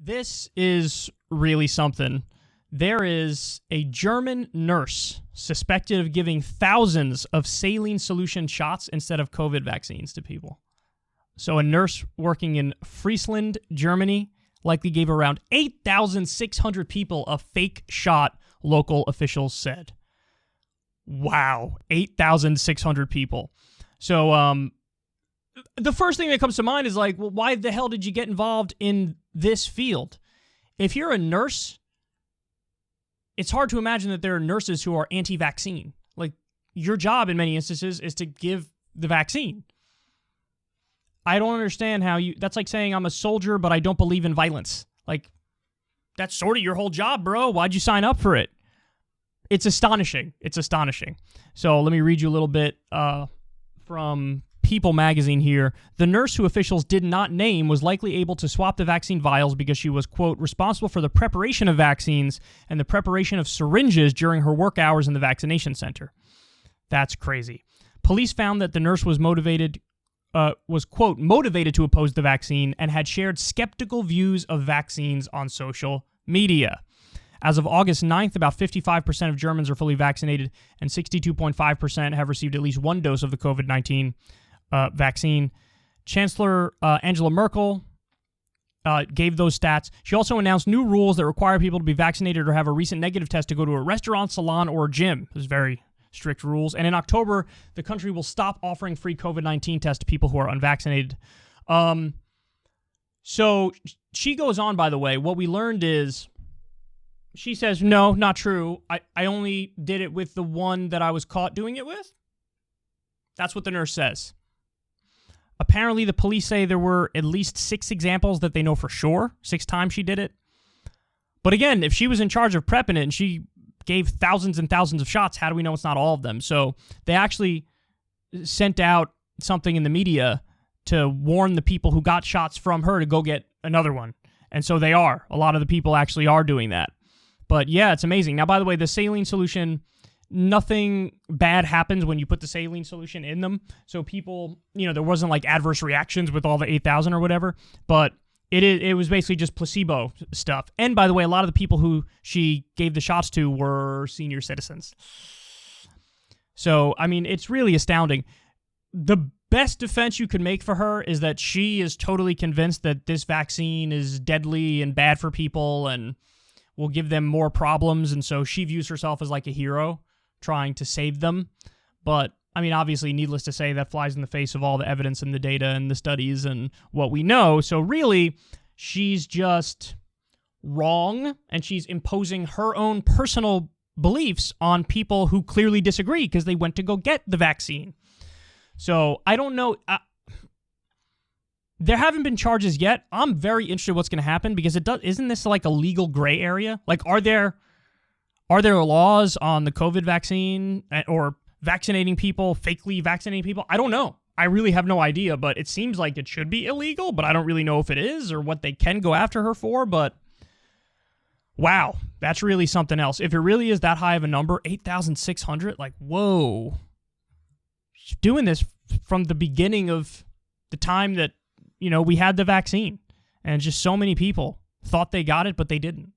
This is really something. There is a German nurse suspected of giving thousands of saline solution shots instead of COVID vaccines to people. So a nurse working in Friesland, Germany, likely gave around 8,600 people a fake shot, local officials said. Wow, 8,600 people. So the first thing that comes to mind is like, well, why the hell did you get involved in this field? If you're a nurse, it's hard to imagine that there are nurses who are anti-vaccine. Like, your job in many instances is to give the vaccine. I don't understand how that's like saying I'm a soldier, but I don't believe in violence. Like, that's sort of your whole job, bro. Why'd you sign up for it? It's astonishing. It's astonishing. So let me read you a little bit from People magazine here. The nurse who officials did not name was likely able to swap the vaccine vials because she was, quote, responsible for the preparation of vaccines and the preparation of syringes during her work hours in the vaccination center. That's crazy. Police found that the nurse was quote, motivated to oppose the vaccine and had shared skeptical views of vaccines on social media. As of August 9th, about 55% of Germans are fully vaccinated and 62.5% have received at least one dose of the COVID-19 vaccine. Chancellor Angela Merkel gave those stats. She also announced new rules that require people to be vaccinated or have a recent negative test to go to a restaurant, salon, or a gym. Those very strict rules. And in October, the country will stop offering free COVID-19 tests to people who are unvaccinated. So she goes on, by the way. What we learned is, she says, no, not true. I only did it with the one that I was caught doing it with. That's what the nurse says. Apparently, the police say there were at least 6 examples that they know for sure. 6 times she did it. But again, if she was in charge of prepping it and she gave thousands and thousands of shots, how do we know it's not all of them? So they actually sent out something in the media to warn the people who got shots from her to go get another one. And so they are. A lot of the people actually are doing that. But yeah, it's amazing. Now, by the way, the saline solution, nothing bad happens when you put the saline solution in them. So people, there wasn't like adverse reactions with all the 8,000 or whatever. But it was basically just placebo stuff. And by the way, a lot of the people who she gave the shots to were senior citizens. So, I mean, it's really astounding. The best defense you could make for her is that she is totally convinced that this vaccine is deadly and bad for people and will give them more problems, and so she views herself as like a hero trying to save them. But, I mean, obviously, needless to say, that flies in the face of all the evidence and the data and the studies and what we know. So really, she's just wrong, and she's imposing her own personal beliefs on people who clearly disagree because they went to go get the vaccine. So, I don't know. There haven't been charges yet. I'm very interested in what's going to happen because isn't this like a legal gray area? Like, are there laws on the COVID vaccine or vaccinating people, fakely vaccinating people? I don't know. I really have no idea, but it seems like it should be illegal, but I don't really know if it is or what they can go after her for, but wow, that's really something else. If it really is that high of a number, 8,600, like, whoa. She's doing this from the beginning of the time that we had the vaccine, and just so many people thought they got it, but they didn't.